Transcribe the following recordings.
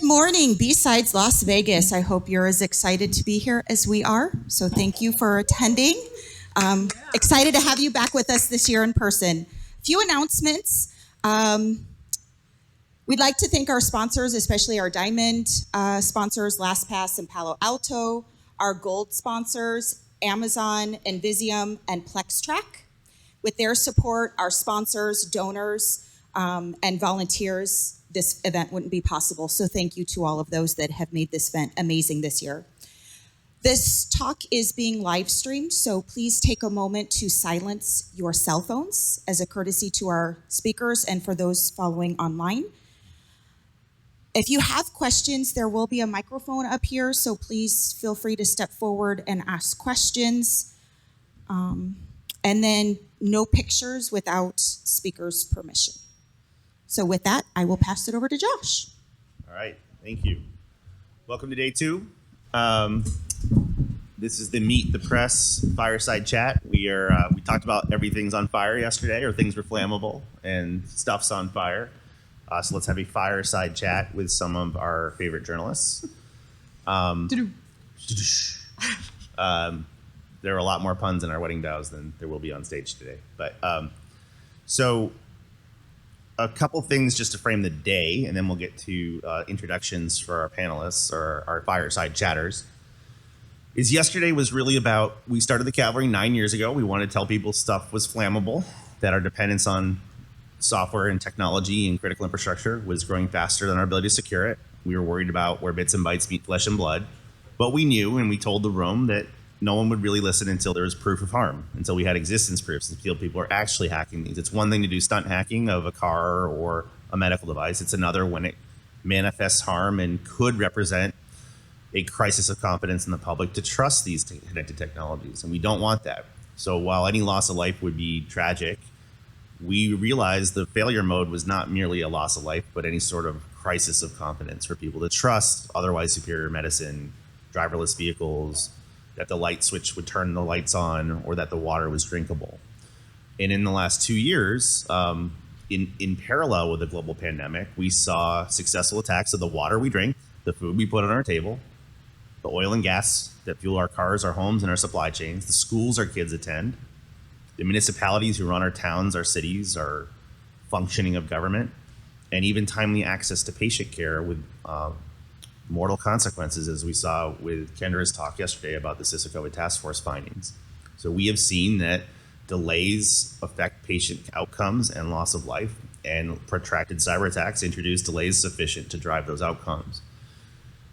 Good morning, B-Sides Las Vegas. I hope you're as excited to be here as we are. So thank you for attending. Excited to have you back with us this year in person. Few announcements. We'd like to thank our sponsors, especially our diamond sponsors, LastPass and Palo Alto, our gold sponsors, Amazon, Envisium, and PlexTrack. With their support, our sponsors, donors, and volunteers, this event wouldn't be possible. So thank you to all of those that have made this event amazing this year. This talk is being live streamed, so please take a moment to silence your cell phones as a courtesy to our speakers and for those following online. If you have questions, there will be a microphone up here, so please feel free to step forward and ask questions. And then no pictures without speaker's permission. So with that, I will pass it over to Josh. All right, thank you. Welcome to day 2. This is the Meet the Press fireside chat. We talked about everything's on fire yesterday, or things were flammable, and stuff's on fire. So let's have a fireside chat with some of our favorite journalists. There are a lot more puns in our wedding vows than there will be on stage today. But so a couple things just to frame the day, and then we'll get to introductions for our panelists or our fireside chatters. Yesterday was really about, we started the Cavalry 9 years ago. We wanted to tell people stuff was flammable, that our dependence on software and technology and critical infrastructure was growing faster than our ability to secure it. We were worried about where bits and bytes meet flesh and blood. But we knew, and we told the room, that no one would really listen until there was proof of harm, until we had existence proofs, until people are actually hacking these. It's one thing to do stunt hacking of a car or a medical device. It's another when it manifests harm and could represent a crisis of confidence in the public to trust these connected technologies. And we don't want that. So while any loss of life would be tragic, we realized the failure mode was not merely a loss of life, but any sort of crisis of confidence for people to trust otherwise superior medicine, driverless vehicles, that the light switch would turn the lights on, or that the water was drinkable. And in the last 2 years, in parallel with the global pandemic, we saw successful attacks of the water we drink, the food we put on our table, the oil and gas that fuel our cars, our homes, and our supply chains, the schools our kids attend, the municipalities who run our towns, our cities, our functioning of government, and even timely access to patient care with mortal consequences, as we saw with Kendra's talk yesterday about the CISA-COVID task force findings. So we have seen that delays affect patient outcomes and loss of life, and protracted cyber attacks introduce delays sufficient to drive those outcomes.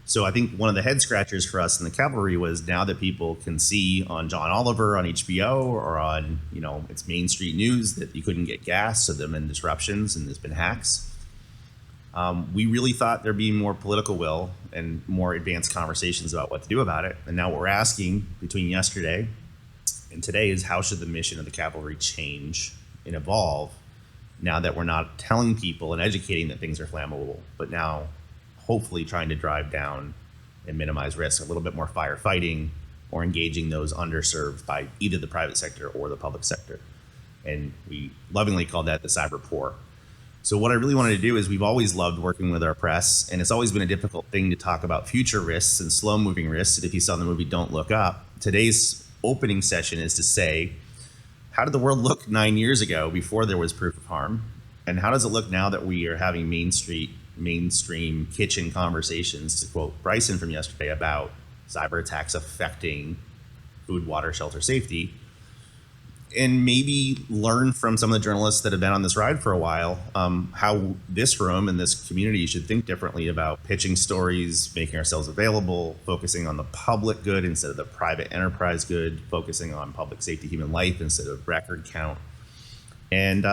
So I think one of the head scratchers for us in the Cavalry was, now that people can see on John Oliver on HBO or on, it's Main Street News that you couldn't get gas, so there have been disruptions and there's been hacks. We really thought there'd be more political will and more advanced conversations about what to do about it. And now what we're asking between yesterday and today is, how should the mission of the Cavalry change and evolve now that we're not telling people and educating that things are flammable, but now hopefully trying to drive down and minimize risk, a little bit more firefighting or engaging those underserved by either the private sector or the public sector. And we lovingly call that the cyber poor. So what I really wanted to do is, we've always loved working with our press, and it's always been a difficult thing to talk about future risks and slow-moving risks. If you saw the movie Don't Look Up, today's opening session is to say, how did the world look 9 years ago before there was proof of harm? And how does it look now that we are having mainstream kitchen conversations, to quote Bryson from yesterday, about cyber attacks affecting food, water, shelter, safety? And maybe learn from some of the journalists that have been on this ride for a while, how this room and this community should think differently about pitching stories, making ourselves available, focusing on the public good instead of the private enterprise good, focusing on public safety, human life instead of record count. And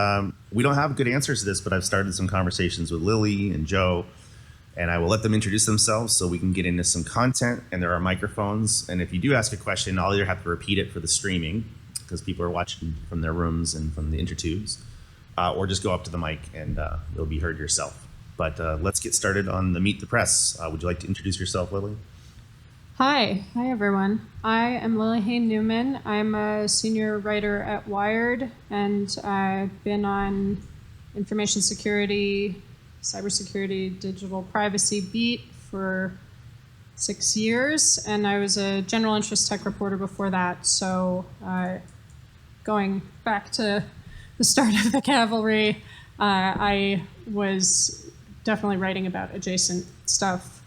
we don't have good answers to this, but I've started some conversations with Lilly and Joe, and I will let them introduce themselves so we can get into some content. And there are microphones, and if you do ask a question, I'll either have to repeat it for the streaming, because people are watching from their rooms and from the intertubes, or just go up to the mic and you'll be heard yourself. But let's get started on the Meet the Press. Would you like to introduce yourself, Lilly? Hi everyone. I am Lilly Hayne Newman. I'm a senior writer at Wired, and I've been on information security cybersecurity digital privacy beat for 6 years, and I was a general interest tech reporter before that. So going back to the start of the Cavalry, I was definitely writing about adjacent stuff.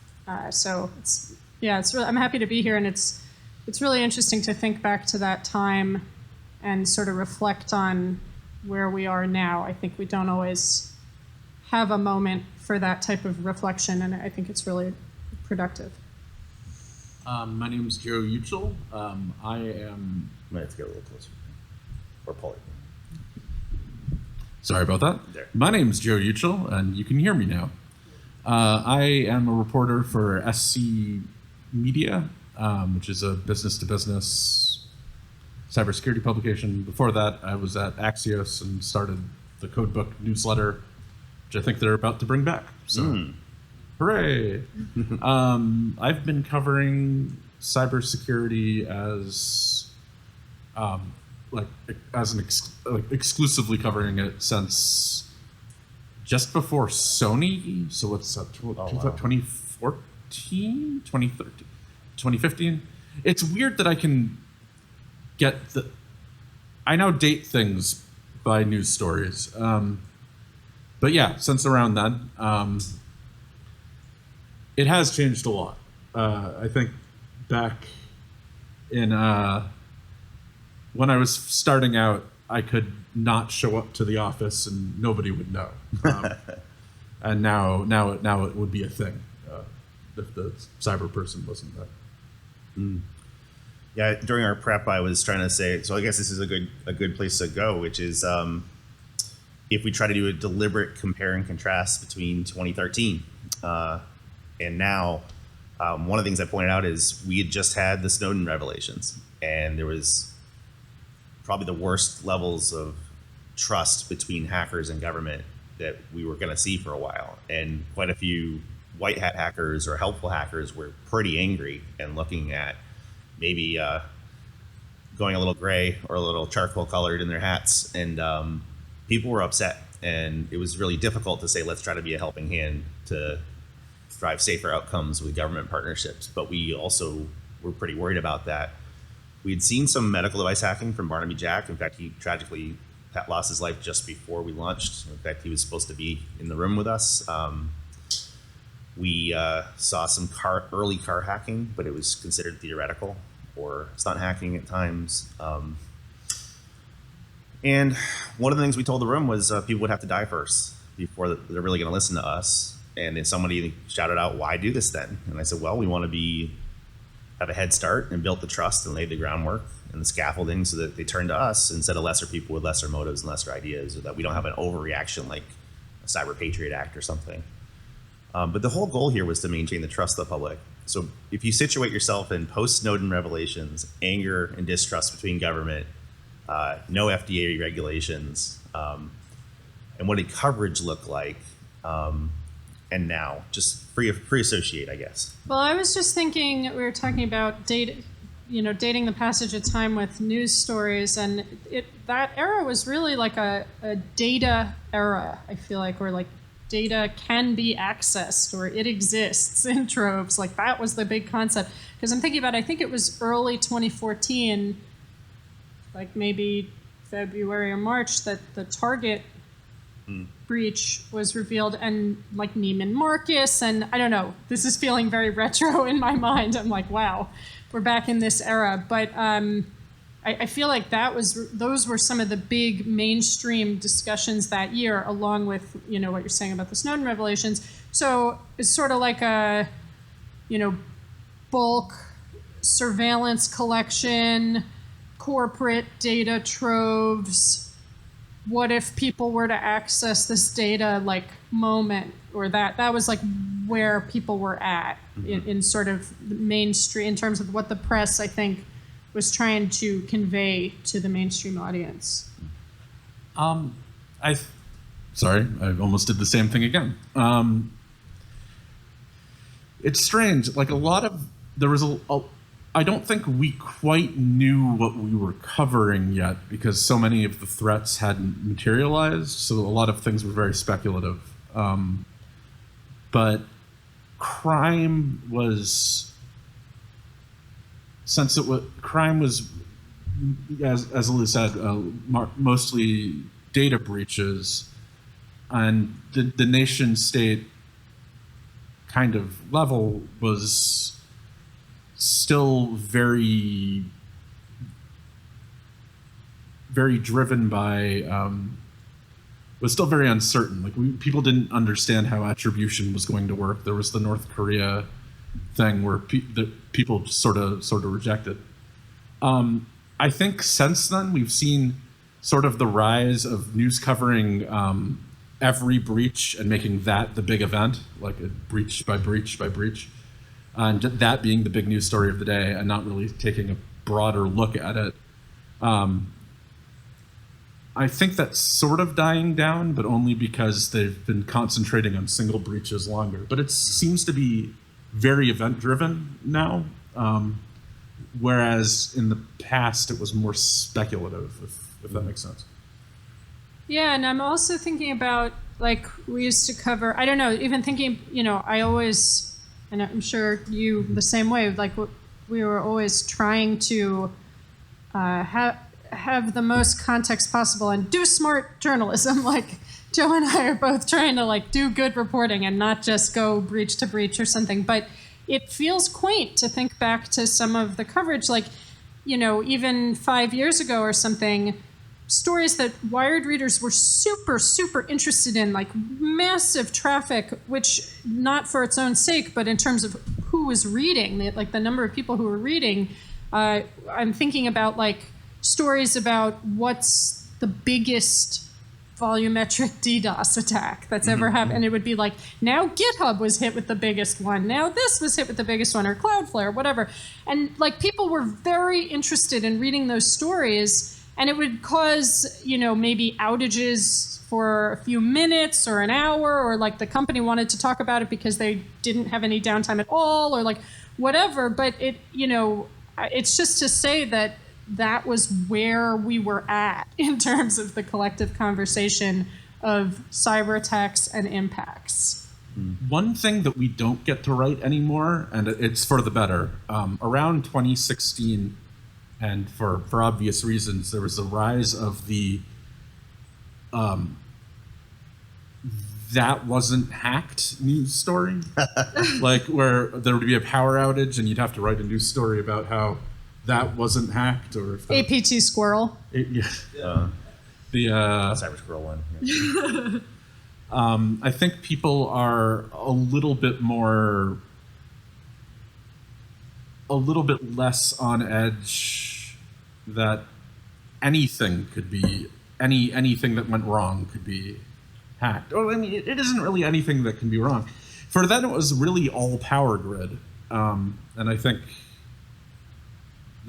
So it's really, I'm happy to be here, and it's really interesting to think back to that time and sort of reflect on where we are now. I think we don't always have a moment for that type of reflection, and I think it's really productive. My name is Joe Uchill. I am... Might have to get a little closer. Or pull it. Sorry about that. There. My name is Joe Uchill, and you can hear me now. I am a reporter for SC Media, which is a business-to-business cybersecurity publication. Before that, I was at Axios and started the Codebook newsletter, which I think they're about to bring back. So, hooray! I've been covering cybersecurity as exclusively covering it since just before Sony. So what's that? 2014, 2013, 2015. It's weird that I can get I now date things by news stories. But yeah, since around then, it has changed a lot. I think back in when I was starting out, I could not show up to the office and nobody would know. And now it would be a thing if the cyber person wasn't there. Yeah, during our prep, I was trying to say, so I guess this is a good place to go, which is if we try to do a deliberate compare and contrast between 2013 and now, one of the things I pointed out is we had just had the Snowden revelations, and there was probably the worst levels of trust between hackers and government that we were going to see for a while. And quite a few white hat hackers or helpful hackers were pretty angry and looking at maybe going a little gray or a little charcoal colored in their hats. And people were upset. And it was really difficult to say, let's try to be a helping hand to drive safer outcomes with government partnerships. But we also were pretty worried about that. We'd seen some medical device hacking from Barnaby Jack. In fact, he tragically lost his life just before we launched. In fact, he was supposed to be in the room with us. We saw some early car hacking, but it was considered theoretical or stunt hacking at times. And one of the things we told the room was people would have to die first before they're really going to listen to us. And then somebody shouted out, "Why do this then?" And I said, well, we want to have a head start and built the trust and laid the groundwork and the scaffolding so that they turn to us instead of lesser people with lesser motives and lesser ideas, or that we don't have an overreaction like a Cyber Patriot Act or something. But the whole goal here was to maintain the trust of the public. So if you situate yourself in post-Snowden revelations, anger and distrust between government, no FDA regulations, and what did coverage look like, and now, just free associate, I guess. Well, I was just thinking, we were talking about dating the passage of time with news stories, and that era was really like a data era, I feel like, where like data can be accessed or it exists in troves. Like that was the big concept. Because I'm thinking about, I think it was early 2014, like maybe February or March, that the Target breach was revealed, and like Neiman Marcus, and I don't know, this is feeling very retro in my mind. I'm like, wow, we're back in this era. But I feel like those were some of the big mainstream discussions that year, along with what you're saying about the Snowden revelations. So it's sort of like a bulk surveillance collection, corporate data troves. What if people were to access this data like moment, or that was like where people were at in sort of mainstream, in terms of what the press, I think, was trying to convey to the mainstream audience. Sorry, I almost did the same thing again. It's strange, like I don't think we quite knew what we were covering yet because so many of the threats hadn't materialized. So a lot of things were very speculative. but crime was, as Lilly said, mostly data breaches, and the nation state kind of level was still very, very driven by, was still very uncertain. Like people didn't understand how attribution was going to work. There was the North Korea thing where people sort of rejected. I think since then we've seen sort of the rise of news covering every breach and making that the big event, like a breach by breach by breach, and that being the big news story of the day, and not really taking a broader look at it. I think that's sort of dying down, but only because they've been concentrating on single breaches longer. But it seems to be very event-driven now, whereas in the past it was more speculative, if that makes sense. Yeah, and I'm also thinking about, like, we used to cover, I don't know, even thinking, I always, and I'm sure you the same way, like we were always trying to have the most context possible and do smart journalism. Like Joe and I are both trying to like do good reporting and not just go breach to breach or something. But it feels quaint to think back to some of the coverage, like, even 5 years ago or something, stories that Wired readers were super, super interested in, like massive traffic, which not for its own sake, but in terms of who was reading, like the number of people who were reading. I'm thinking about like stories about what's the biggest volumetric DDoS attack that's ever happened. And it would be like, now GitHub was hit with the biggest one. Now this was hit with the biggest one, or Cloudflare, whatever. And like people were very interested in reading those stories, and it would cause, maybe outages for a few minutes or an hour, or like the company wanted to talk about it because they didn't have any downtime at all, or like whatever. But it, it's just to say that was where we were at in terms of the collective conversation of cyber attacks and impacts. One thing that we don't get to write anymore, and it's for the better, around 2016, and for obvious reasons, there was a rise of the that wasn't hacked news story. Like where there would be a power outage and you'd have to write a news story about how that wasn't hacked, or if APT Squirrel. The Cyber Squirrel one. Yeah. I think people are a little bit less on edge that anything could be anything that went wrong could be hacked. Or I mean, it isn't really anything that can be wrong. For then, it was really all power grid, and I think.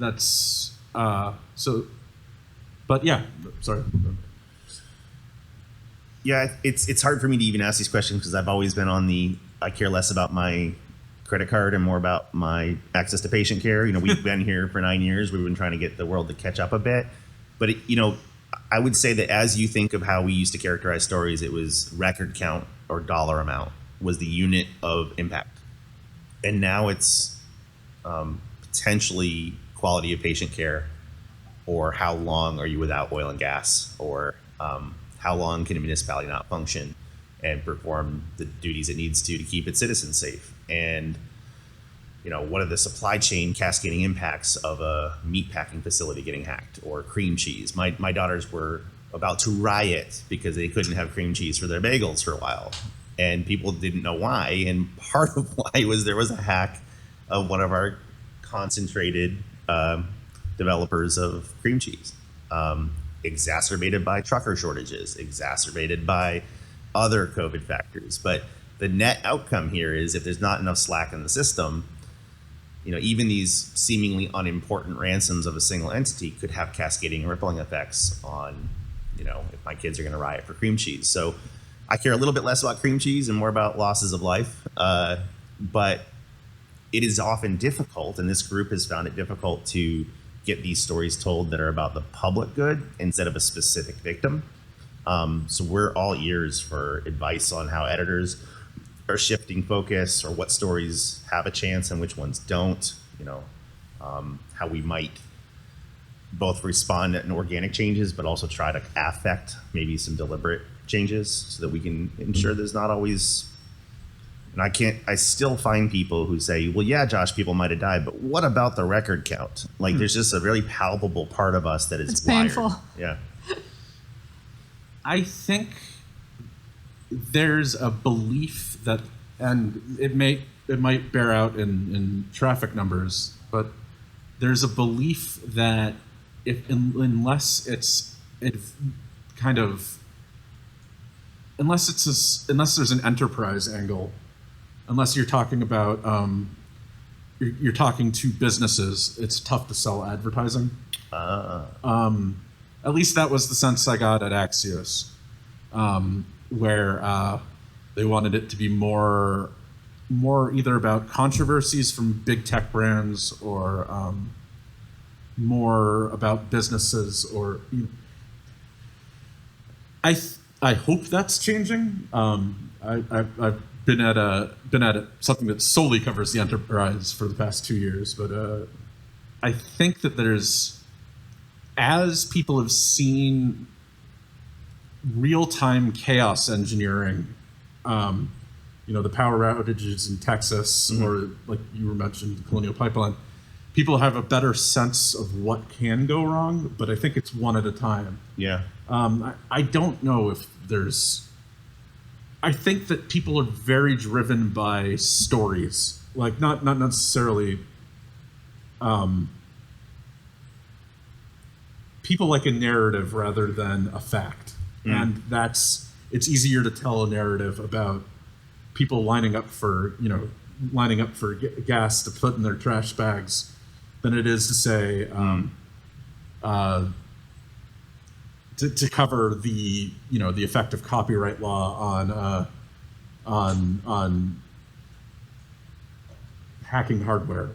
That's so, but yeah, sorry. Yeah, it's hard for me to even ask these questions because I've always been on I care less about my credit card and more about my access to patient care. We've been here for 9 years. We've been trying to get the world to catch up a bit. But, I would say that as you think of how we used to characterize stories, it was record count or dollar amount was the unit of impact. And now it's potentially quality of patient care, or how long are you without oil and gas, or how long can a municipality not function and perform the duties it needs to keep its citizens safe. And what are the supply chain cascading impacts of a meatpacking facility getting hacked, or cream cheese. My daughters were about to riot because they couldn't have cream cheese for their bagels for a while, and people didn't know why. And part of why was there was a hack of one of our concentrated developers of cream cheese, exacerbated by trucker shortages, exacerbated by other COVID factors. But the net outcome here is if there's not enough slack in the system, even these seemingly unimportant ransoms of a single entity could have cascading and rippling effects on, if my kids are going to riot for cream cheese. So I care a little bit less about cream cheese and more about losses of life. But it is often difficult, and this group has found it difficult to get these stories told that are about the public good instead of a specific victim. So we're all ears for advice on how editors are shifting focus, or what stories have a chance and which ones don't. How we might both respond to organic changes, but also try to affect maybe some deliberate changes, so that we can ensure there's not always. And I still find people who say, well, yeah, Josh, people might have died, but what about the record count? Like, there's just a really palpable part of us that is It's wired. painful. Yeah. I think there's a belief that, and it might bear out in traffic numbers, but there's a belief that unless there's an enterprise angle, unless you're talking about you're talking to businesses, it's tough to sell advertising. At least that was the sense I got at Axios, where they wanted it to be more either about controversies from big tech brands, or more about businesses, or I hope that's changing. I've been at something that solely covers the enterprise for the past 2 years, but I think that as people have seen real-time chaos engineering, the power outages in Texas, or like you were mentioning, the Colonial Pipeline, people have a better sense of what can go wrong, but I think it's one at a time. Yeah. I don't know if I think that people are very driven by stories, like not necessarily. People like a narrative rather than a fact, and it's easier to tell a narrative about people lining up for gas to put in their trash bags than it is to say to cover the effect of copyright law on hacking hardware.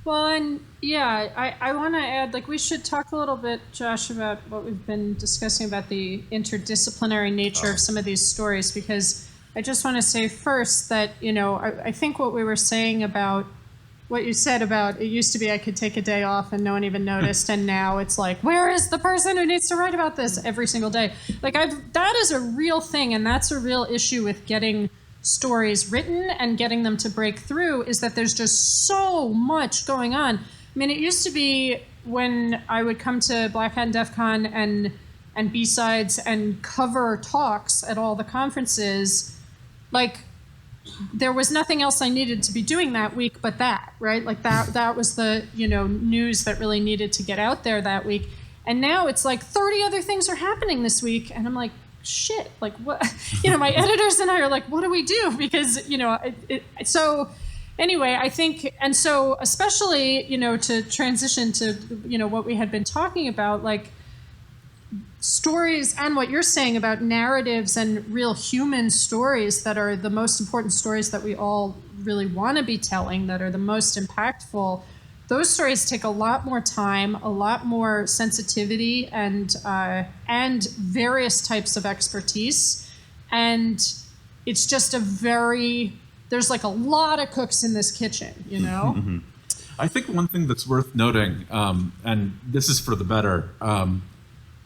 Well, and yeah, I want to add, like, we should talk a little bit, Josh, about what we've been discussing about the interdisciplinary nature of some of these stories, because I just want to say first that, I think what we were saying about what you said about it used to be I could take a day off and no one even noticed, and now it's like, where is the person who needs to write about this every single day? Like, that is a real thing, and that's a real issue with getting stories written and getting them to break through, is that there's just so much going on. I mean, it used to be when I would come to Black Hat and DEF CON and B-Sides and cover talks at all the conferences, like, there was nothing else I needed to be doing that week but that, right? Like, that was the, news that really needed to get out there that week. And now it's like 30 other things are happening this week, and I'm like, shit, like, what? My editors and I are like, what do we do? Because, so anyway, I think, and so especially, to transition to, what we had been talking about, like, stories and what you're saying about narratives and real human stories that are the most important stories that we all really want to be telling, that are the most impactful. Those stories take a lot more time, a lot more sensitivity, and various types of expertise. And it's just there's like a lot of cooks in this kitchen, I think one thing that's worth noting, and this is for the better,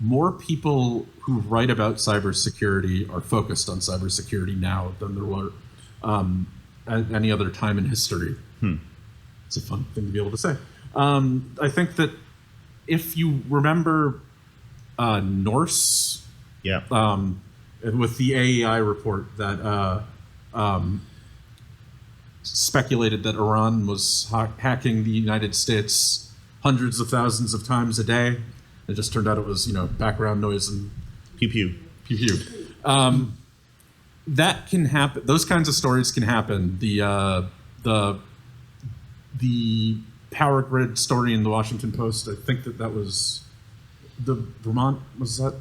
more people who write about cybersecurity are focused on cybersecurity now than there were at any other time in history. It's a fun thing to be able to say. I think that if you remember Norse, with the AEI report that speculated that Iran was hacking the United States hundreds of thousands of times a day. It just turned out it was, background noise and Pew pew. pew pew. That can happen. Those kinds of stories can happen. The power grid story in the Washington Post, I think that was the Vermont, was that?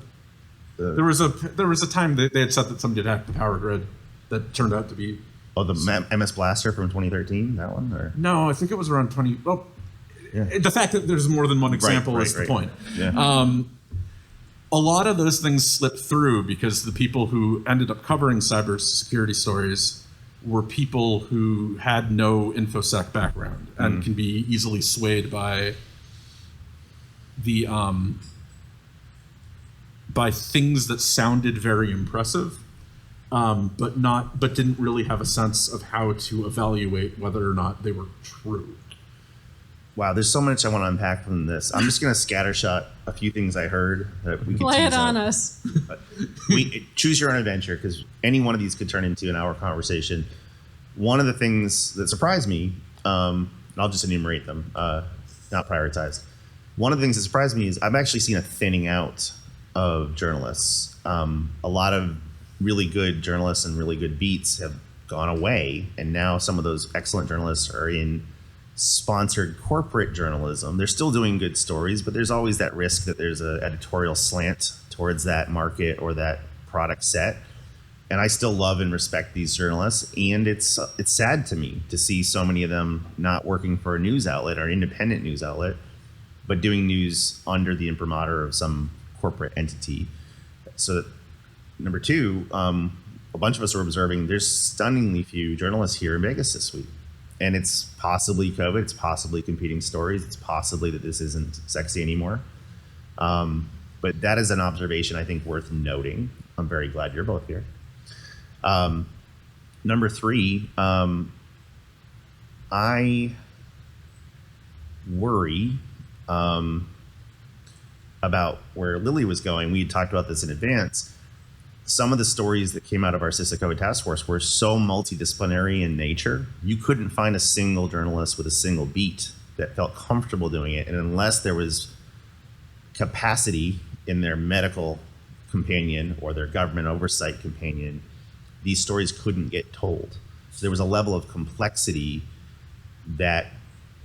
There was a time that they had said that somebody had hacked the power grid that turned out to be. Oh, the MS Blaster from 2013, that one? Or? No, I think it was around 20. Well, yeah. The fact that there's more than one example is the point. Yeah. a lot of those things slipped through because the people who ended up covering cybersecurity stories were people who had no InfoSec background and can be easily swayed by the by things that sounded very impressive, but didn't really have a sense of how to evaluate whether or not they were true. Wow, there's so much I want to unpack from this. I'm just going to scattershot a few things I heard that we could Lay it tease on out. us. Choose your own adventure, because any one of these could turn into an hour conversation. One of the things that surprised me, and I'll just enumerate them, not prioritized. One of the things that surprised me is I've actually seen a thinning out of journalists. A lot of really good journalists and really good beats have gone away, and now some of those excellent journalists are in sponsored corporate journalism. They're still doing good stories, but there's always that risk that there's an editorial slant towards that market or that product set. And I still love and respect these journalists, and it's sad to me to see so many of them not working for a news outlet or an independent news outlet, but doing news under the imprimatur of some corporate entity. So number two, a bunch of us were observing there's stunningly few journalists here in Vegas this week. And it's possibly COVID, it's possibly competing stories, it's possibly that this isn't sexy anymore. But that is an observation I think worth noting. I'm very glad you're both here. Number three, I worry about where Lilly was going. We had talked about this in advance. Some of the stories that came out of our Cystic COVID task force were so multidisciplinary in nature, you couldn't find a single journalist with a single beat that felt comfortable doing it. And unless there was capacity in their medical companion or their government oversight companion, these stories couldn't get told. So there was a level of complexity that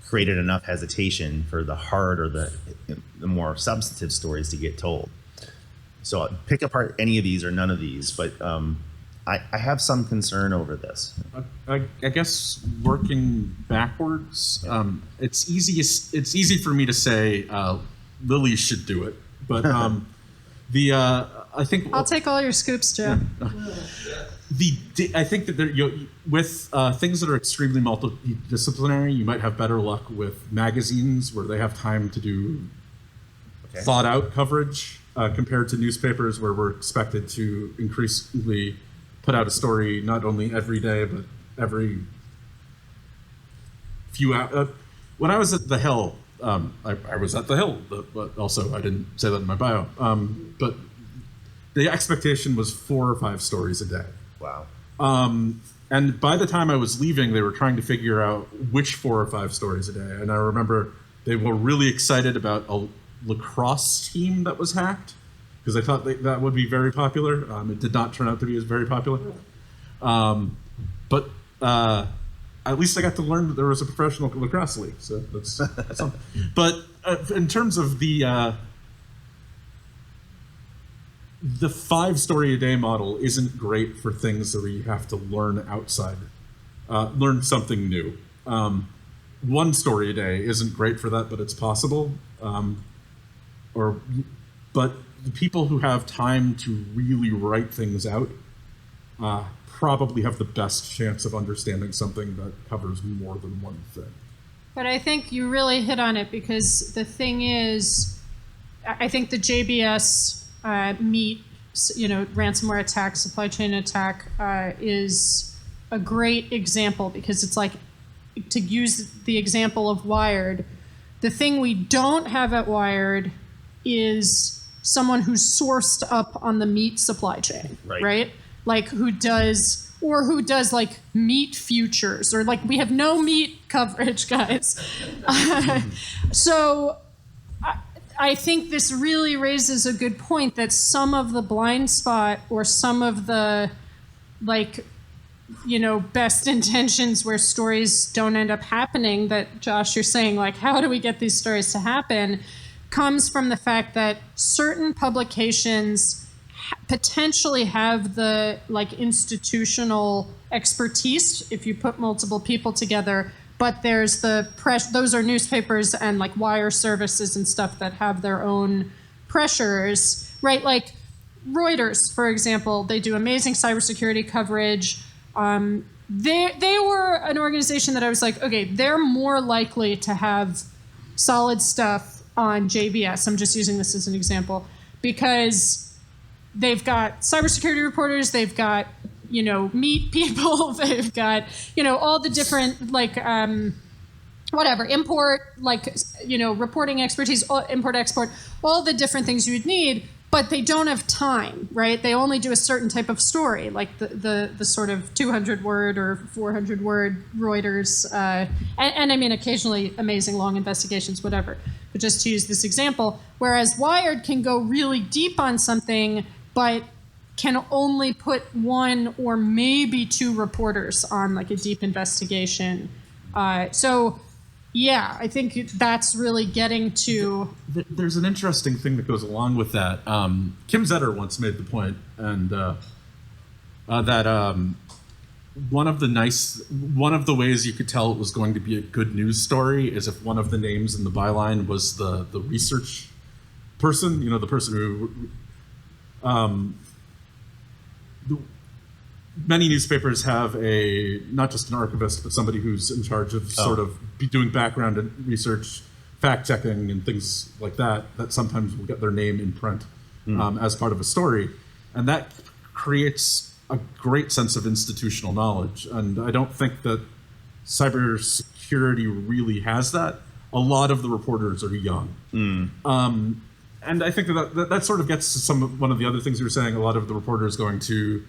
created enough hesitation for the hard or the more substantive stories to get told. So pick apart any of these or none of these, but I have some concern over this. I guess working backwards, it's easy for me to say Lilly should do it, but I think I'll take all your scoops, Joe. I think that with things that are extremely multidisciplinary, you might have better luck with magazines where they have time to do thought out coverage. Compared to newspapers where we're expected to increasingly put out a story not only every day, but every few hours. When I was at the Hill, I was at the Hill, but also I didn't say that in my bio. But the expectation was 4 or 5 stories a day. Wow. And by the time I was leaving, they were trying to figure out which 4 or 5 stories a day. And I remember they were really excited about a lacrosse team that was hacked because I thought that would be very popular. It did not turn out to be as very popular. But at least I got to learn that there was a professional lacrosse league. So that's something. But in terms of the 5-story-a-day model isn't great for things where you have to learn outside, learn something new. 1 story a day isn't great for that, but it's possible. But the people who have time to really write things out probably have the best chance of understanding something that covers more than one thing. But I think you really hit on it, because the thing is, I think the JBS ransomware attack, supply chain attack, is a great example, because it's like, to use the example of Wired, the thing we don't have at Wired is someone who's sourced up on the meat supply chain, right? Like who does like meat futures, or like we have no meat coverage, guys. So I think this really raises a good point, that some of the blind spot or some of the best intentions where stories don't end up happening, that Josh, you're saying, like, how do we get these stories to happen, comes from the fact that certain publications potentially have the institutional expertise if you put multiple people together, but there's those are newspapers and wire services and stuff that have their own pressures, right? Like Reuters, for example, they do amazing cybersecurity coverage. They were an organization that I was like, okay, they're more likely to have solid stuff on JBS. I'm just using this as an example because they've got cybersecurity reporters, they've got, meat people, they've got, all the different whatever, import, reporting expertise, import, export, all the different things you would need, but they don't have time, right? They only do a certain type of story, like the sort of 200-word or 400-word Reuters, and I mean, occasionally amazing long investigations, whatever. But just to use this example, whereas Wired can go really deep on something, but can only put one or maybe two reporters on like a deep investigation. So yeah, I think that's really getting to... There's an interesting thing that goes along with that. Kim Zetter once made the point, and that one of the ways you could tell it was going to be a good news story is if one of the names in the byline was the research person, the person who... many newspapers have not just an archivist, but somebody who's in charge of sort of doing background and research, fact checking and things like that sometimes will get their name in print as part of a story. And that creates a great sense of institutional knowledge. And I don't think that cybersecurity really has that. A lot of the reporters are young. And I think that sort of gets to one of the other things you were saying. A lot of the reporters going to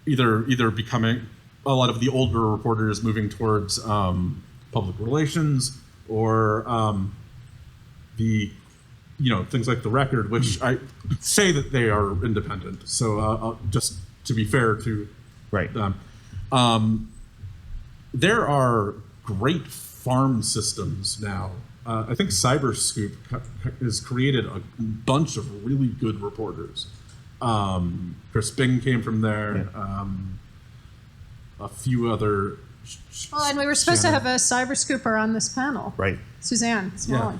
either becoming, a lot of the older reporters moving towards public relations, or things like The Record, which I say that they are independent. So just to be fair to them, there are great farm systems now. I think CyberScoop has created a bunch of really good reporters. Chris Bing came from there. A few other. Well, and we were supposed to have a cyber scooper on this panel. Right. Suzanne Smalley.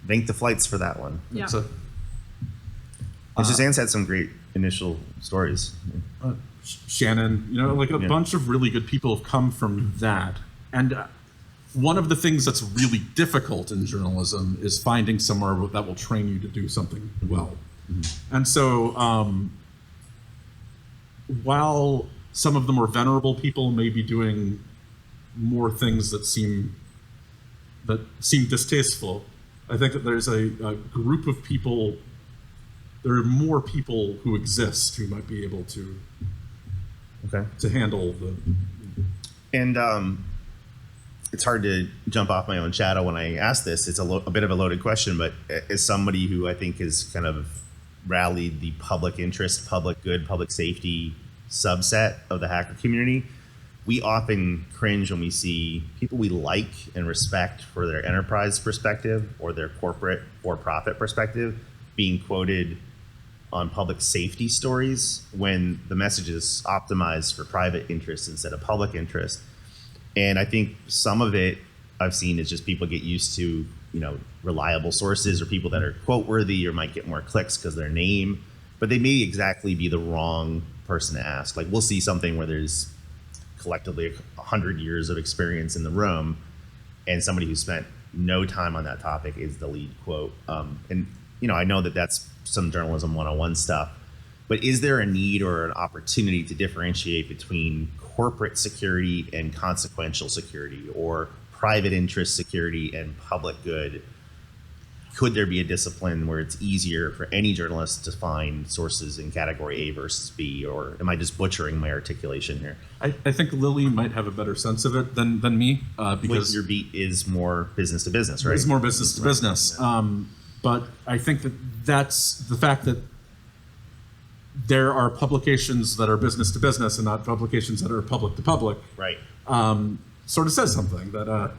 Bank the flights for that one. Yeah. And Suzanne's had some great initial stories. Shannon, a bunch of really good people have come from that. And one of the things that's really difficult in journalism is finding somewhere that will train you to do something well. And so while some of the more venerable people may be doing more things that seem distasteful, I think that there's a group of people, there are more people who exist who might be able to handle the... And it's hard to jump off my own shadow when I ask this. It's a bit of a loaded question, but as somebody who I think has kind of rallied the public interest, public good, public safety subset of the hacker community, we often cringe when we see people we like and respect for their enterprise perspective or their corporate for-profit perspective being quoted on public safety stories when the message is optimized for private interest instead of public interest. And I think some of it I've seen is just people get used to, reliable sources or people that are quote worthy or might get more clicks because their name, but they may exactly be the wrong person to ask. Like we'll see something where there's collectively 100 years of experience in the room and somebody who spent no time on that topic is the lead quote. And I know that that's some journalism 101 stuff, but is there a need or an opportunity to differentiate between corporate security and consequential security, or private interest security and public good? Could there be a discipline where it's easier for any journalist to find sources in category A versus B, or am I just butchering my articulation here? I think Lilly might have a better sense of it than me, because your beat is more business to business, right? It's more business to business. But I think that's the fact that there are publications that are business to business and not publications that are public to public. Right. Sort of says something that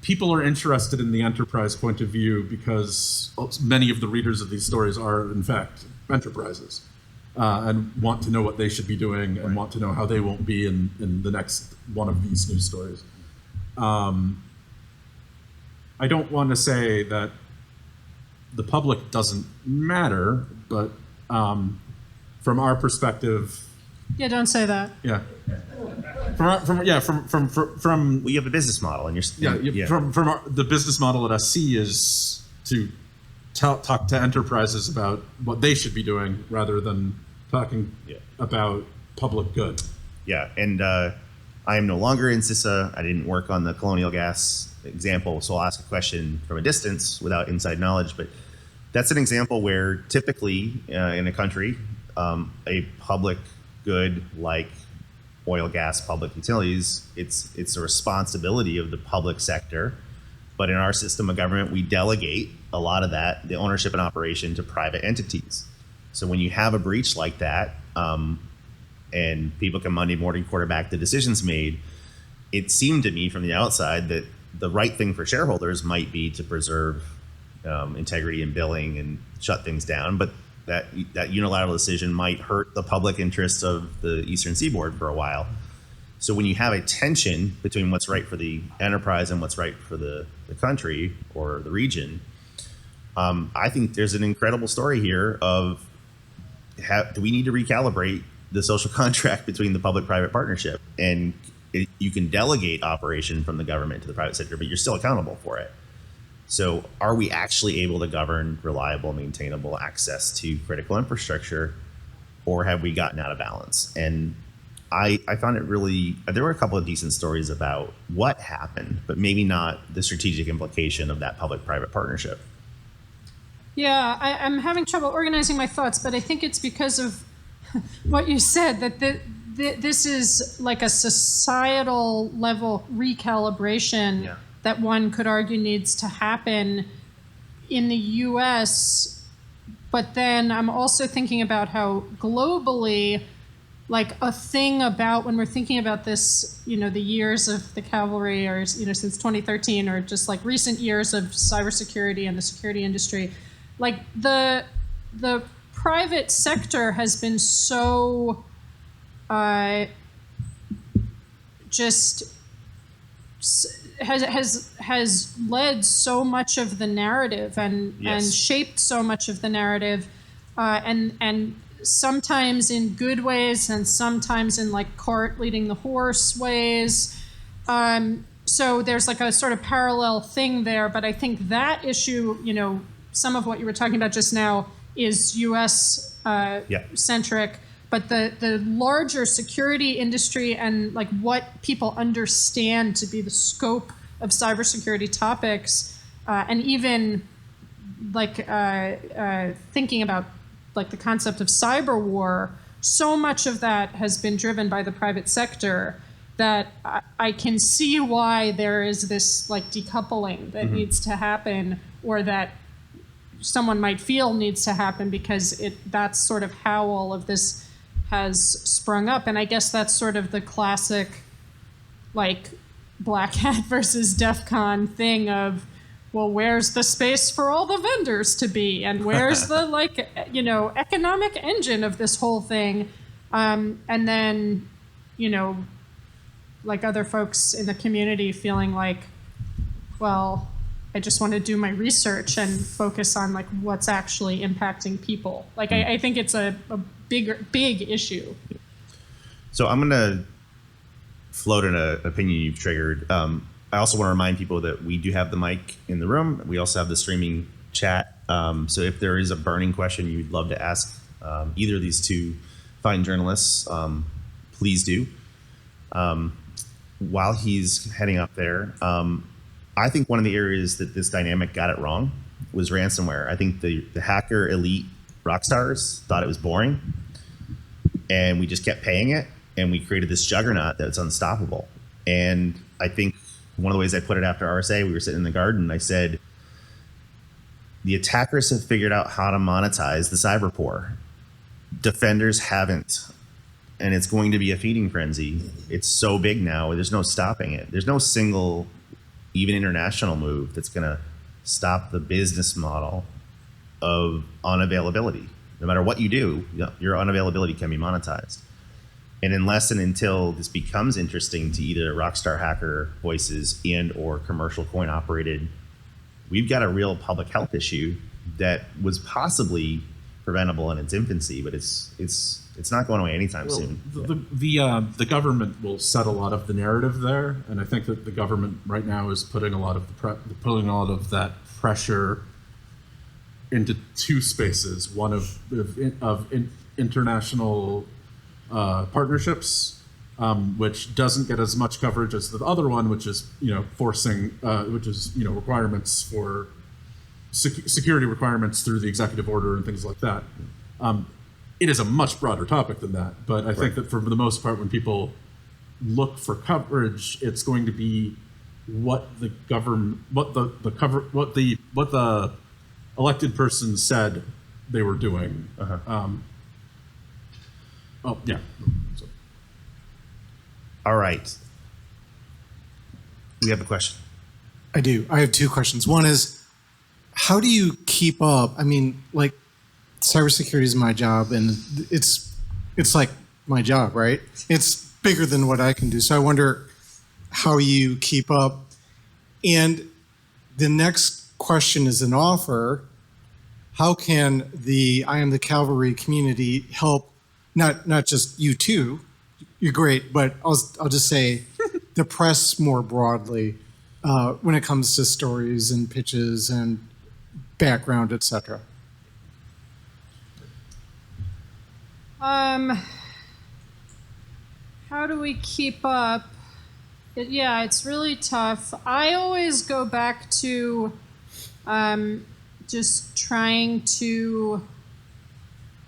people are interested in the enterprise point of view because many of the readers of these stories are, in fact, enterprises and want to know what they should be doing and want to know how they won't be in the next one of these news stories. I don't want to say that the public doesn't matter, but from our perspective, Yeah, don't say that. yeah, from We have a business model, and the business model at SC is to talk to enterprises about what they should be doing rather than talking about public good. Yeah, and I am no longer in CISA. I didn't work on the colonial gas example, so I'll ask a question from a distance without inside knowledge. But that's an example where typically in a country, a public good like oil, gas, public utilities, it's a responsibility of the public sector. But in our system of government, we delegate a lot of that, the ownership and operation, to private entities. So when you have a breach like that, and people can Monday morning quarterback the decisions made, it seemed to me from the outside that the right thing for shareholders might be to preserve integrity in billing and shut things down, but that unilateral decision might hurt the public interests of the Eastern Seaboard for a while. So when you have a tension between what's right for the enterprise and what's right for the country or the region, I think there's an incredible story here of do we need to recalibrate the social contract between the public-private partnership? And you can delegate operation from the government to the private sector, but you're still accountable for it. So are we actually able to govern reliable, maintainable access to critical infrastructure, or have we gotten out of balance? And I found it really, there were a couple of decent stories about what happened, but maybe not the strategic implication of that public-private partnership. Yeah, I'm having trouble organizing my thoughts, but I think it's because of what you said, that this is like a societal level recalibration that one could argue needs to happen in the US. But then I'm also thinking about how globally, like a thing about when we're thinking about this, the years of the cavalry, or, since 2013, or just like recent years of cybersecurity and the security industry, like the private sector has been so has led so much of the narrative and shaped so much of the narrative, and sometimes in good ways and sometimes in like cart leading the horse ways. So there's like a sort of parallel thing there, but I think that issue, some of what you were talking about just now is U.S. Centric, but the larger security industry and like what people understand to be the scope of cybersecurity topics, and even like thinking about like the concept of cyber war, so much of that has been driven by the private sector that I can see why there is this like decoupling that needs to happen, or that someone might feel needs to happen, because that's sort of how all of this has sprung up. And I guess that's sort of the classic like Black Hat versus DEF CON thing of, well, where's the space for all the vendors to be? And where's the like, economic engine of this whole thing? And then, like other folks in the community feeling like, well, I just want to do my research and focus on like what's actually impacting people. Like I think it's a big issue. So I'm going to float an opinion you've triggered. I also want to remind people that we do have the mic in the room. We also have the streaming chat. So if there is a burning question you'd love to ask either of these two fine journalists, please do. While he's heading up there, I think one of the areas that this dynamic got it wrong was ransomware. I think the hacker elite rock stars thought it was boring, and we just kept paying it, and we created this juggernaut that's unstoppable. And I think one of the ways I put it after RSA, we were sitting in the garden, I said, the attackers have figured out how to monetize the cyber poor. Defenders haven't. And it's going to be a feeding frenzy. It's so big now, there's no stopping it. There's no single, even international move that's going to stop the business model of unavailability. No matter what you do, your unavailability can be monetized. And unless and until this becomes interesting to either rockstar hacker voices and or commercial coin operated we've got a real public health issue that was possibly preventable in its infancy, but it's not going away anytime soon. The government will set a lot of the narrative there, and I think that the government right now is putting a lot of that pressure into two spaces: one of international partnerships, which doesn't get as much coverage as the other one, which is forcing, requirements for security requirements through the executive order and things like that. It is a much broader topic than that, but I think that for the most part, when people look for coverage, it's going to be what the government, what the elected person said they were doing. All right. We have a question. I do. I have two questions. One is, how do you keep up? I mean, like, cybersecurity is my job, and it's like my job, right? It's bigger than what I can do. So I wonder how you keep up. And the next question is an offer. How can the I Am the Cavalry community help, not just you two, you're great, but I'll just say the press more broadly when it comes to stories and pitches and background, et cetera? How do we keep up? It's really tough. I always go back to just trying to,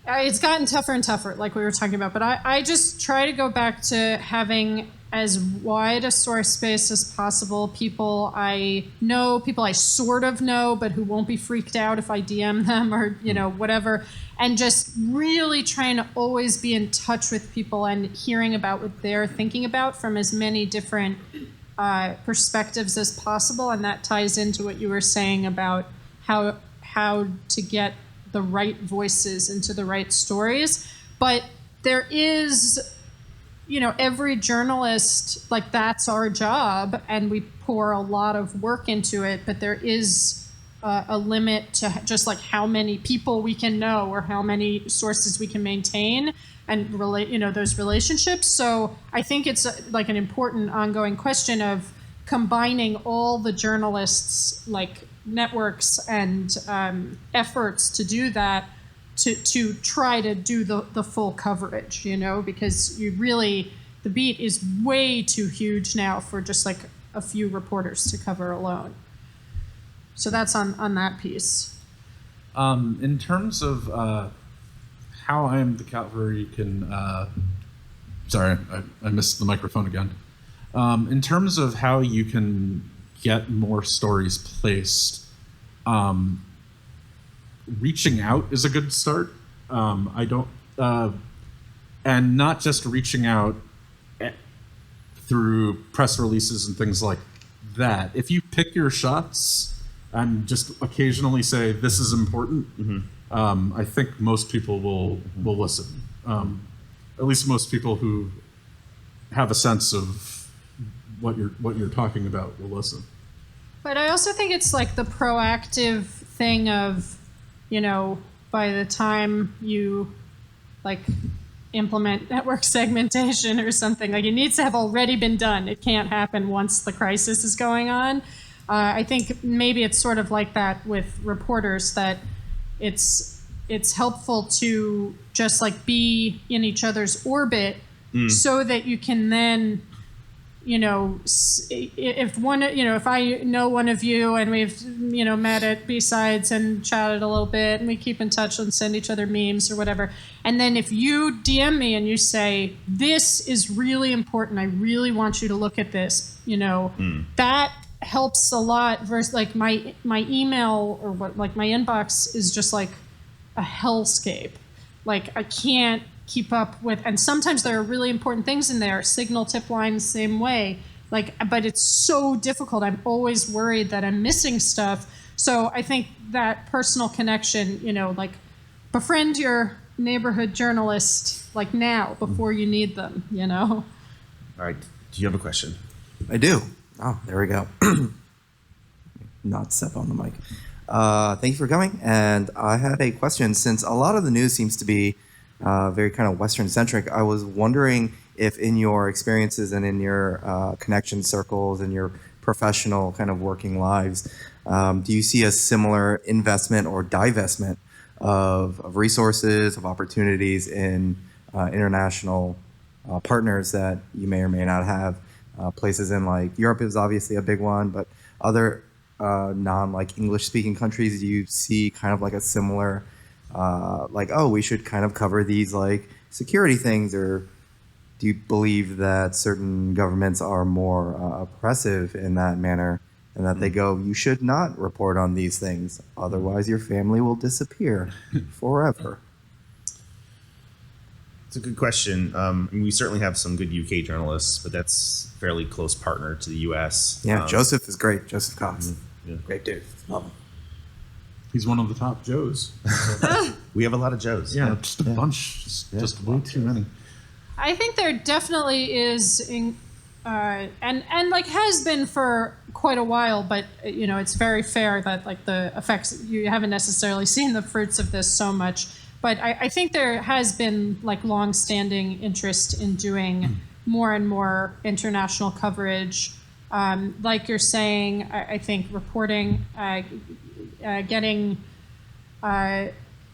it's gotten tougher and tougher, like we were talking about, but I just try to go back to having as wide a source space as possible, people I know, people I sort of know, but who won't be freaked out if I DM them or, whatever. And just really trying to always be in touch with people and hearing about what they're thinking about from as many different perspectives as possible. And that ties into what you were saying about how to get the right voices into the right stories. But there is, every journalist, like, that's our job, and we pour a lot of work into it, but there is a limit to just like how many people we can know or how many sources we can maintain and relate, those relationships. So I think it's like an important ongoing question of combining all the journalists, like networks and efforts to do that, to try to do the full coverage, because the beat is way too huge now for just like a few reporters to cover alone. So that's on that piece. In terms of how I Am the Cavalry can, sorry, I missed the microphone again. In terms of how you can get more stories placed, reaching out is a good start. And not just reaching out through press releases and things like that. If you pick your shots and just occasionally say, this is important, I think most people will listen. At least most people who have a sense of what you're talking about will listen. But I also think it's like the proactive thing of, by the time you like implement network segmentation or something, like, it needs to have already been done. It can't happen once the crisis is going on. I think maybe it's sort of like that with reporters, that it's helpful to just like be in each other's orbit so that you can then, if I know one of you and we've, met at BSides and chatted a little bit and we keep in touch and send each other memes or whatever. And then if you DM me and you say, this is really important, I really want you to look at this, that helps a lot versus like my email or what, like my inbox is just like a hellscape. Like, I can't keep up with, and sometimes there are really important things in there, signal tip line the same way, like, but it's so difficult. I'm always worried that I'm missing stuff. So I think that personal connection, like, befriend your neighborhood journalist, like, now before you need them, All right. Do you have a question? I do. Oh, there we go. not step on the mic. Thank you for coming. And I had a question. Since a lot of the news seems to be very kind of Western-centric, I was wondering if in your experiences and in your connection circles and your professional kind of working lives, do you see a similar investment or divestment of resources, of opportunities in international partners that you may or may not have? Places in like Europe is obviously a big one, but other non-like English-speaking countries, do you see kind of like a similar, like, oh, we should kind of cover these like security things, or do you believe that certain governments are more oppressive in that manner, and that they go, you should not report on these things, otherwise your family will disappear forever? It's a good question. We certainly have some good UK journalists, but that's a fairly close partner to the US. Yeah, Joseph is great. Joseph Cox. Yeah. Great dude. Love him. He's one of the top Joes. We have a lot of Joes. Yeah, just a bunch. Just way too many. I think there definitely is, and like has been for quite a while, but it's very fair that like the effects, you haven't necessarily seen the fruits of this so much. But I think there has been like long-standing interest in doing more and more international coverage. Like you're saying, I think reporting,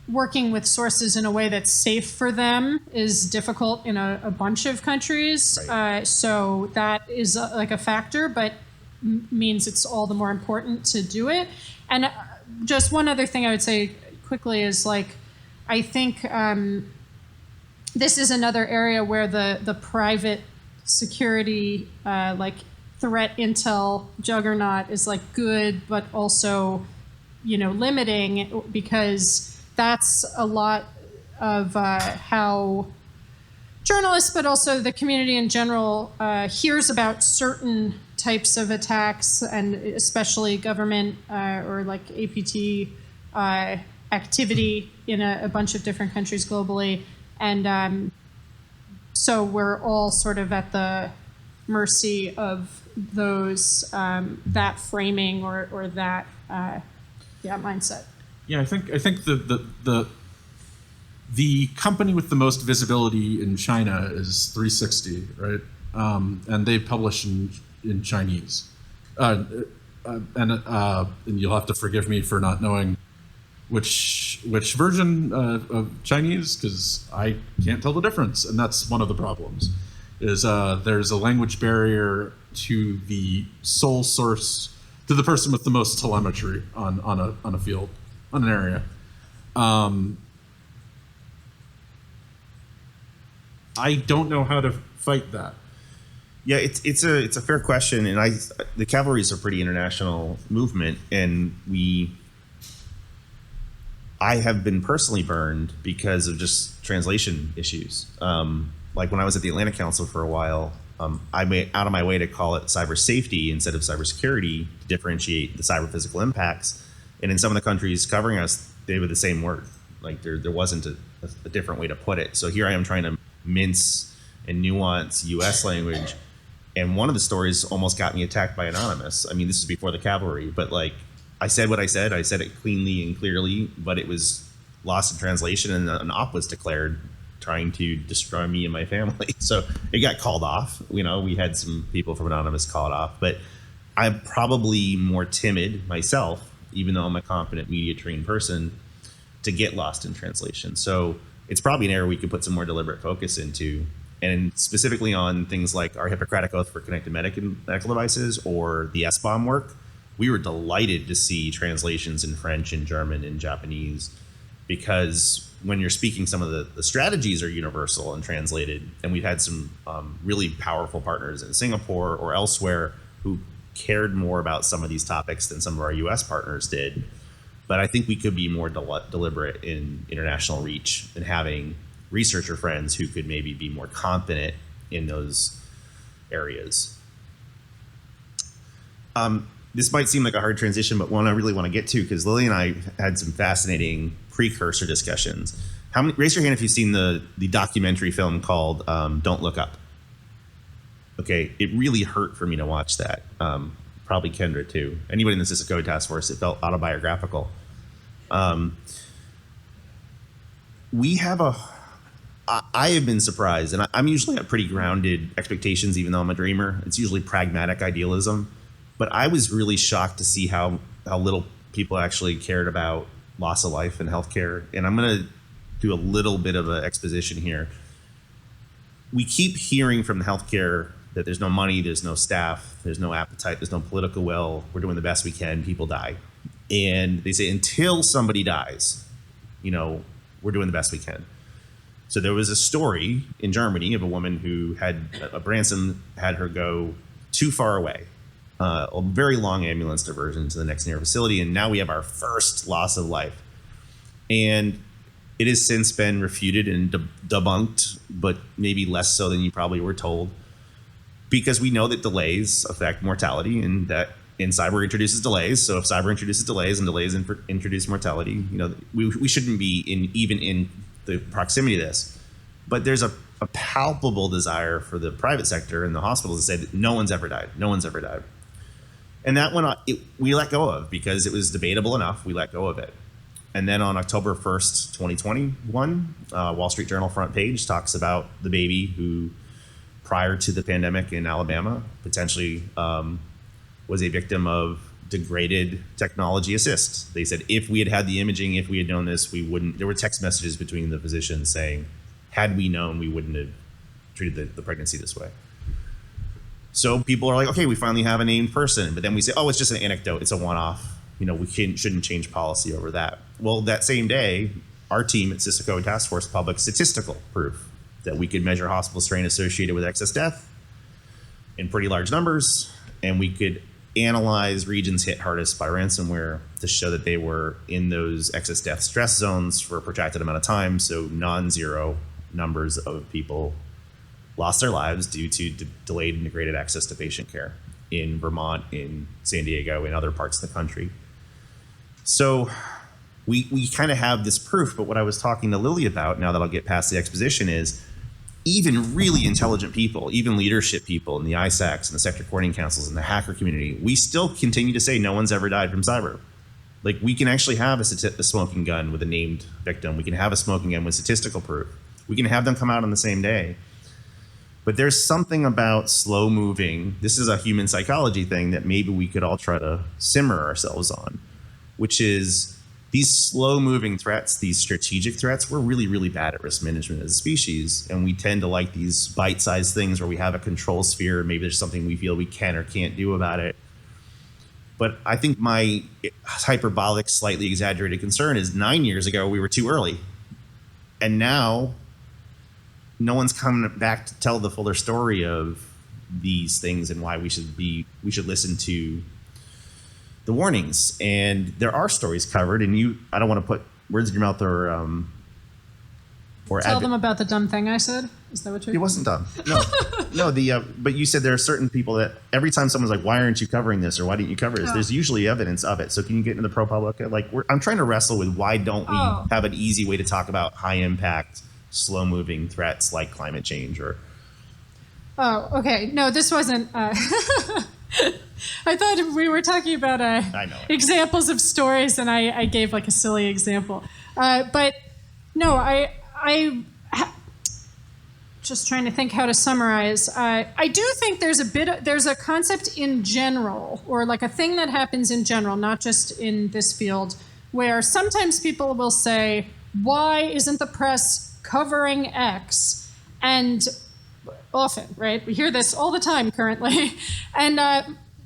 working with sources in a way that's safe for them is difficult in a bunch of countries. Right. So that is like a factor, but means it's all the more important to do it. And just one other thing I would say quickly is like, I think this is another area where the private security like threat intel juggernaut is like good, but also limiting, because that's a lot of how journalists, but also the community in general, hears about certain types of attacks, and especially government or like APT activity in a bunch of different countries globally. And so we're all sort of at the mercy of those, that framing or that mindset. Yeah, I think the company with the most visibility in China is 360, right? And they publish in Chinese. And you'll have to forgive me for not knowing which version of Chinese, because I can't tell the difference, and that's one of the problems. Is there's a language barrier to the sole source, to the person with the most telemetry on a field, on an area. I don't know how to fight that. Yeah, it's a fair question, and the Cavalry is a pretty international movement, and I have been personally burned because of just translation issues. Like when I was at the Atlantic Council for a while, I went out of my way to call it cybersafety instead of cybersecurity to differentiate the cyber physical impacts. And in some of the countries covering us, they were the same word. Like there wasn't a different way to put it. So here I am trying to mince and nuance US language. And one of the stories almost got me attacked by Anonymous. I mean, this is before the Cavalry, but like I said what I said it cleanly and clearly, but it was lost in translation, and an op was declared trying to destroy me and my family. So it got called off. We had some people from Anonymous call it off, but I'm probably more timid myself, even though I'm a competent media trained person, to get lost in translation. So it's probably an area we could put some more deliberate focus into, and specifically on things like our Hippocratic Oath for connected medical devices or the SBOM work. We were delighted to see translations in French and German and Japanese, because when you're speaking, some of the strategies are universal and translated. And we've had some really powerful partners in Singapore or elsewhere who cared more about some of these topics than some of our US partners did. But I think we could be more deliberate in international reach and having researcher friends who could maybe be more competent in those areas. This might seem like a hard transition, but one I really want to get to, because Lilly and I had some fascinating precursor discussions. Raise your hand if you've seen the documentary film called Don't Look Up. Okay, it really hurt for me to watch that. probably Kendra too. Anybody in the Cisco Code Task Force, it felt autobiographical. I have been surprised, and I'm usually at pretty grounded expectations, even though I'm a dreamer. It's usually pragmatic idealism. But I was really shocked to see how little people actually cared about loss of life in healthcare. And I'm going to do a little bit of an exposition here. We keep hearing from the healthcare that there's no money, there's no staff, there's no appetite, there's no political will. We're doing the best we can. People die. And they say until somebody dies, we're doing the best we can. So there was a story in Germany of a woman who had a Branson had her go too far away, a very long ambulance diversion to the next near facility, and now we have our first loss of life. And it has since been refuted and debunked, but maybe less so than you probably were told, because we know that delays affect mortality, and cyber introduces delays. So if cyber introduces delays and delays introduce mortality, we shouldn't be even in the proximity of this. But there's a palpable desire for the private sector and the hospitals to say that no one's ever died. No one's ever died. And that one we let go of because it was debatable enough. We let go of it. And then on October 1st, 2021, Wall Street Journal front page talks about the baby who, prior to the pandemic in Alabama, potentially was a victim of degraded technology assist. They said, if we had had the imaging, if we had known this, we wouldn't. There were text messages between the physicians saying, had we known, we wouldn't have treated the pregnancy this way. So people are like, okay, we finally have a named person. But then we say, oh, it's just an anecdote. It's a one-off. We shouldn't change policy over that. Well, that same day, our team at Cisco Code Task Force published statistical proof that we could measure hospital strain associated with excess death in pretty large numbers, and we could analyze regions hit hardest by ransomware to show that they were in those excess death stress zones for a protracted amount of time, so non-zero numbers of people lost their lives due to delayed and degraded access to patient care in Vermont, in San Diego, in other parts of the country. So we kind of have this proof, but what I was talking to Lilly about, now that I'll get past the exposition, is even really intelligent people, even leadership people in the ISACs and the sector coordinating councils and the hacker community, we still continue to say no one's ever died from cyber. Like, we can actually have a smoking gun with a named victim. We can have a smoking gun with statistical proof. We can have them come out on the same day. But there's something about slow moving. This is a human psychology thing that maybe we could all try to simmer ourselves on, which is these slow moving threats, these strategic threats. We're really, really bad at risk management as a species. And we tend to like these bite-sized things where we have a control sphere. Maybe there's something we feel we can or can't do about it. But I think my hyperbolic, slightly exaggerated concern is 9 years ago, we were too early. And now no one's coming back to tell the fuller story of these things and why we should listen to the warnings. And there are stories covered, and I don't want to put words in your mouth or tell them about the dumb thing I said. Is that what you're? It wasn't dumb. No, but you said there are certain people that every time someone's like, "Why aren't you covering this?" or "Why didn't you cover this?" There's usually evidence of it. So can you get into the ProPublica? Like, I'm trying to wrestle with why don't we have an easy way to talk about high impact, slow moving threats like climate change or. Oh, okay. No, this wasn't. I thought we were talking about examples of stories, and I gave like a silly example. But no, I just trying to think how to summarize. I do think there's a concept in general, or like a thing that happens in general, not just in this field, where sometimes people will say, "Why isn't the press covering X?" And often, right? We hear this all the time currently, and.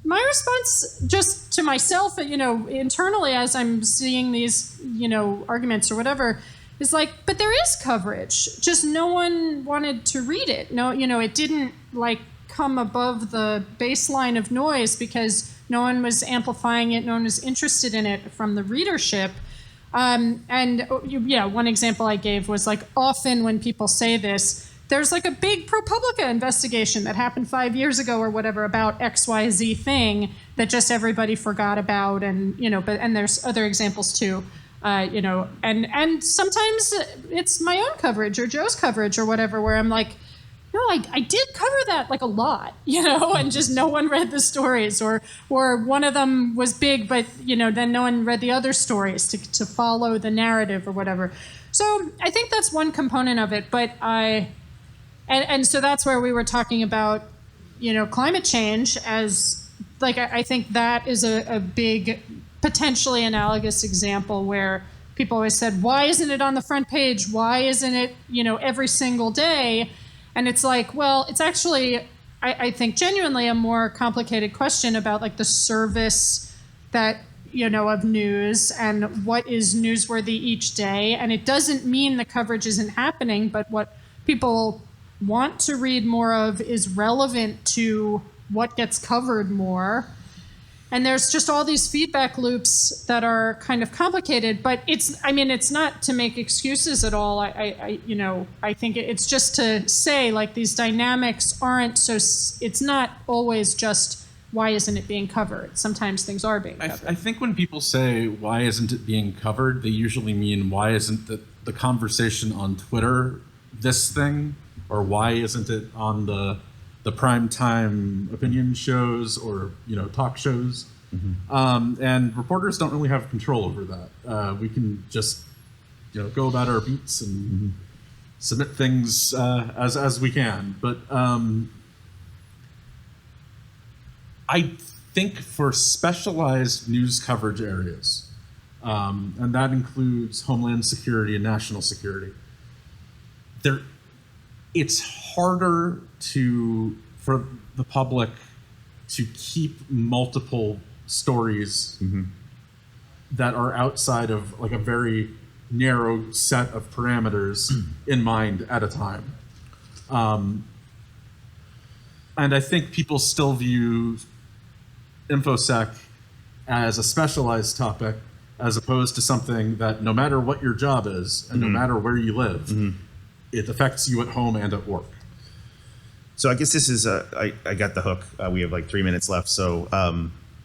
My response, just to myself, internally as I'm seeing these, arguments or whatever, is like, but there is coverage. Just no one wanted to read it. No, it didn't like come above the baseline of noise because no one was amplifying it. No one was interested in it from the readership. One example I gave was like, often when people say this, there's like a big ProPublica investigation that happened 5 years ago or whatever about XYZ thing that just everybody forgot about, and and there's other examples too, and sometimes it's my own coverage or Joe's coverage or whatever where I'm like, no, I did cover that like a lot, and just no one read the stories, or one of them was big, but then no one read the other stories to follow the narrative or whatever. So I think that's one component of it, but and so that's where we were talking about, climate change as like, I think that is a big, potentially analogous example where people always said, why isn't it on the front page? Why isn't it, every single day? And it's like, well, it's actually, I think, genuinely a more complicated question about like the service that, of news and what is newsworthy each day. And it doesn't mean the coverage isn't happening, but what people want to read more of is relevant to what gets covered more. And there's just all these feedback loops that are kind of complicated, but it's not to make excuses at all. I think it's just to say like these dynamics aren't so, it's not always just why isn't it being covered? Sometimes things are being covered. I think when people say why isn't it being covered, they usually mean why isn't the conversation on Twitter this thing, or why isn't it on the primetime opinion shows or talk shows. Mm-hmm. And reporters don't really have control over that. We can just go about our beats and submit things as we can. But I think for specialized news coverage areas, and that includes Homeland Security and national security, it's harder for the public to keep multiple stories that are outside of like a very narrow set of parameters in mind at a time. And I think people still view InfoSec as a specialized topic as opposed to something that no matter what your job is and no matter where you live, it affects you at home and at work. So I guess this is, I got the hook. We have like 3 minutes left, so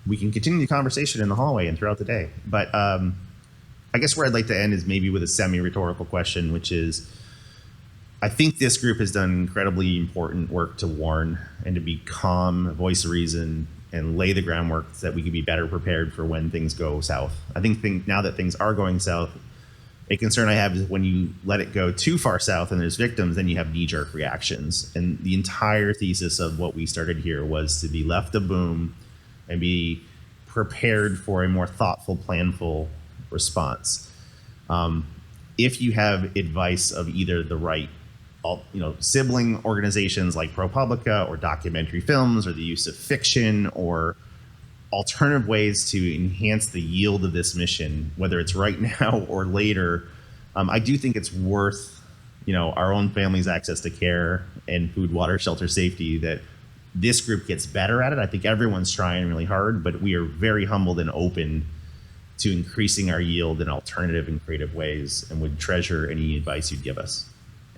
we can continue the conversation in the hallway and throughout the day. But I guess where I'd like to end is maybe with a semi-rhetorical question, which is, I think this group has done incredibly important work to warn and to be calm, voice of reason, and lay the groundwork so that we can be better prepared for when things go south. I think now that things are going south, a concern I have is when you let it go too far south and there's victims, then you have knee-jerk reactions. And the entire thesis of what we started here was to be left a boom and be prepared for a more thoughtful, planful response. If you have advice of either the right, sibling organizations like ProPublica or documentary films or the use of fiction or alternative ways to enhance the yield of this mission, whether it's right now or later, I do think it's worth, our own family's access to care and food, water, shelter, safety, that this group gets better at it. I think everyone's trying really hard, but we are very humbled and open to increasing our yield in alternative and creative ways and would treasure any advice you'd give us.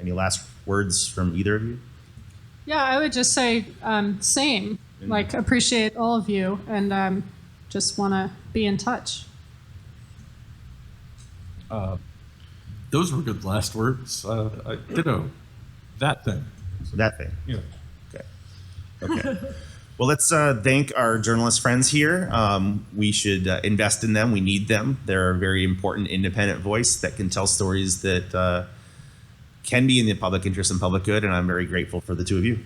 Any last words from either of you? Yeah, I would just say same. Like, appreciate all of you, and just want to be in touch. Those were good last words. Ditto. That thing. That thing. Yeah. Okay. Well, let's thank our journalist friends here. We should invest in them. We need them. They're a very important independent voice that can tell stories that can be in the public interest and public good, and I'm very grateful for the two of you.